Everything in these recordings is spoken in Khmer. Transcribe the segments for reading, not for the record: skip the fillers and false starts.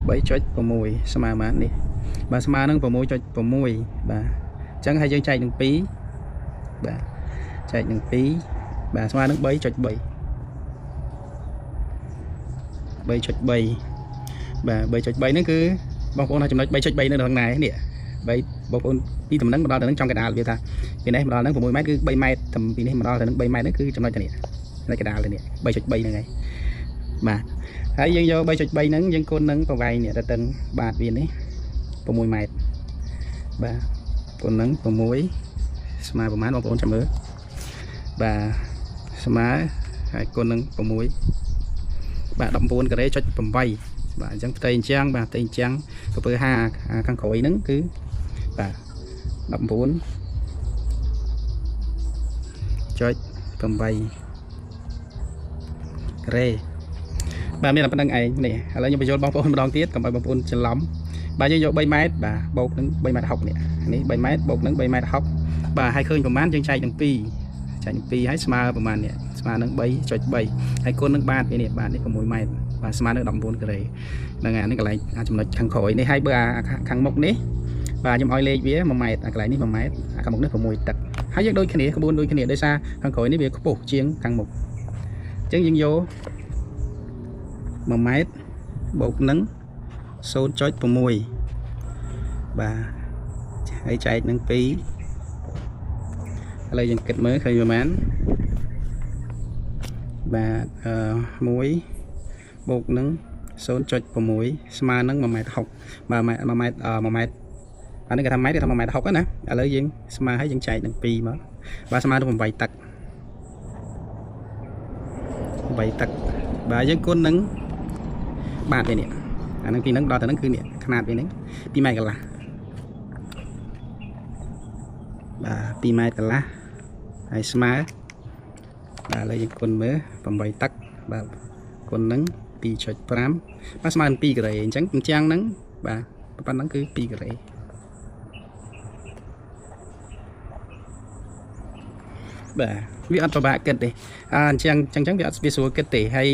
7 chọi 6 ស្មើបាននេះបាទស្មើនឹង 6 ចុច 6 បាទអញ្ចឹងហើយយើងចែកនឹង 2 បាទចែកនឹង 2 បាទស្មើនឹង 3 ចុច 3 3 ចុច 3 បាទ 3 ចុច 3 ហ្នឹងគឺបងប្អូនថាចំណុច 3 ចុច 3 នៅខាងណានេះ3បងប្អូនពីតំណឹងមកដល់ទៅនឹងចំកណ្ដាលវាថាពីនេះមកដល់ហ្នឹង 6 ម៉ែត្រគឺ 3 ម៉ែត្រពីនេះមកដល់ទៅនឹង 3 ម៉ែត្រហ្នឹងគឺចំណុចទៅនេះនៅកណ្ដាលទៅនេះ 3 ចុច 3 ហ្នឹងហើយបាទហើយយើងយក 3 ចុច 3 ហ្នឹងយើងគុណនឹងប្រវែងនេះទៅតឹងបាទវានេះ 6 ម៉ែត្របាទគុណនឹង 6 ស្មើប្រហែលបងប្អូនចាំមើលបាទស្មើហើយគុណនឹង 6 បាទ 19 ការ៉េចុច 8 បាទអញ្ចឹងផ្ទៃអញ្ចឹងបាទផ្ទៃអញ្ចឹងទៅធ្វើ5ខាងក្រោយហ្នឹងគឺបាទ 19 ចុច 8 ការ៉េបាទមានតែប៉ុណ្្នឹងឯងនេះឥឡូវខ្ញុំបញ្យល់បងប្អូនម្ដងទៀតកុំឲ្យបងប្អូនច្រឡំបាទយើងយក 3 ម៉ែត្របាទបូកនឹង 3 ម៉ែត្រ 60 នេះ 3 ម៉ែត្របូកនឹង 3 ម៉ែត្រ 60 បាទហើយឃើញប្រមាណយើងចែកនឹង 2 ចែកនឹង 2 ហើយស្មើប្រមាណនេះស្មើនឹង 3 ចុច 3 ហើយគុណនឹងបាទវានេះបាទនេះ 6 ម៉ែត្របាទស្មើនឹង 19 ការ៉េហ្នឹងហើយអានេះកន្លែងចំណុចខាងក្រោយនេះហើយបើខាងមុខនេះបាទខ្ញុំឲ្យលេខវា 1 ម៉ែត្រកន្លែងនេះ 1 ម៉ែត្រខាងមុខនេះ 6 ទឹកហើយយើងដូចគ្នាក្បួនដូចគ្នាដោយសារខាងក្រោយនេះវាខ្ពស់ជាងខាងមុខអញ្ចឹងយើងយក 1 ម៉ែត្របូកនឹង 0.6 បាទហើយចែកនឹង 2 ឥឡូវយើងគិតមើលឃើញប្រហែលបាទ1បូកនឹង 0.6 ស្មើនឹង 1 ម៉ែត្រ 60 បាទ1 ម៉ែត្រអានេះគេថាម៉ែត្រគេថា 1 ម៉ែត្រ 60 ណាឥឡូវយើងស្មើហើយយើងចែកនឹង 2 មកបាទស្មើនឹង 8 ទឹក 8 ទឹកបាទយើងគុណនឹងបាទវានេះអានឹងពីហ្នឹងដល់ទៅហ្នឹងគឺនេះຂະຫນាតវានេះ 2 ម៉ែត្រកន្លះបាទ 2 ម៉ែត្រកន្លះហើយស្មើបាទឥឡូវយើងគុណមើល 8 ទឹកបាទគុណនឹង 2.5 បាទស្មើនឹង 2 ការ៉េអញ្ចឹងហ្នឹងបាទប៉ុណ្ណឹងគឺ 2 ការ៉េបាទវាអត់ពិបាកគិតទេអញ្ចឹងវាអត់វាស្រួលគិតទេហើយ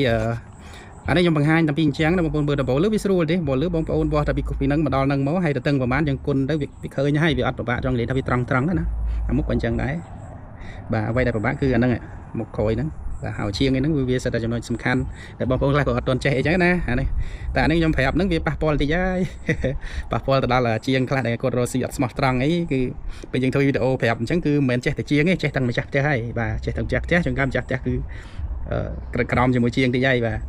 អានេះខ្ញុំបង្ហាញតាំងពីអញ្ចឹងបងប្អូនមើលដល់បលវាស្រួលទេបលបងប្អូនបោះតែពីហ្នឹងមកដល់ហ្នឹងមកហើយទៅតឹងប្រហែលយើងគុណទៅវាឃើញហើយវាអត់ពិបាកចង់និយាយថាវាត្រង់ណាអាមុខក៏អញ្ចឹងដែរបាទអ្វីដែលពិបាកគឺអាហ្នឹងមុខក្រោយហ្នឹងបាទហើយជាងហ្នឹងវាសិតតែចំណុចសំខាន់តែបងប្អូនខ្លះក៏អត់ទាន់ចេះអីចឹងណាអានេះតែអានេះខ្ញុំប្រាប់ហ្នឹងវាប៉ះពាល់តិចហើយប៉ះពាល់ទៅដល់ជាងខ្លះដែលគាត់រស់ស៊ីអត់ស្មោះត្រង់អីគឺពេលយើងធ្វើវីដេអូប្រាប់អញ្ចឹងគឺមិនមែនចេះតែជាងទេចេះទាំងម្ចាស់ផ្ទះហើយបាទចេះទាំងម្ចាស់ផ្ទះចង្កាម្ចាស់ផ្ទះគឺក្រោមជាមួយជាងតិចហើយបាទ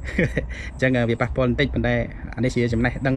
អញ្ចឹងវាប៉ះពាល់បន្តិចប៉ុន្តែអានេះជាចំណេះដឹង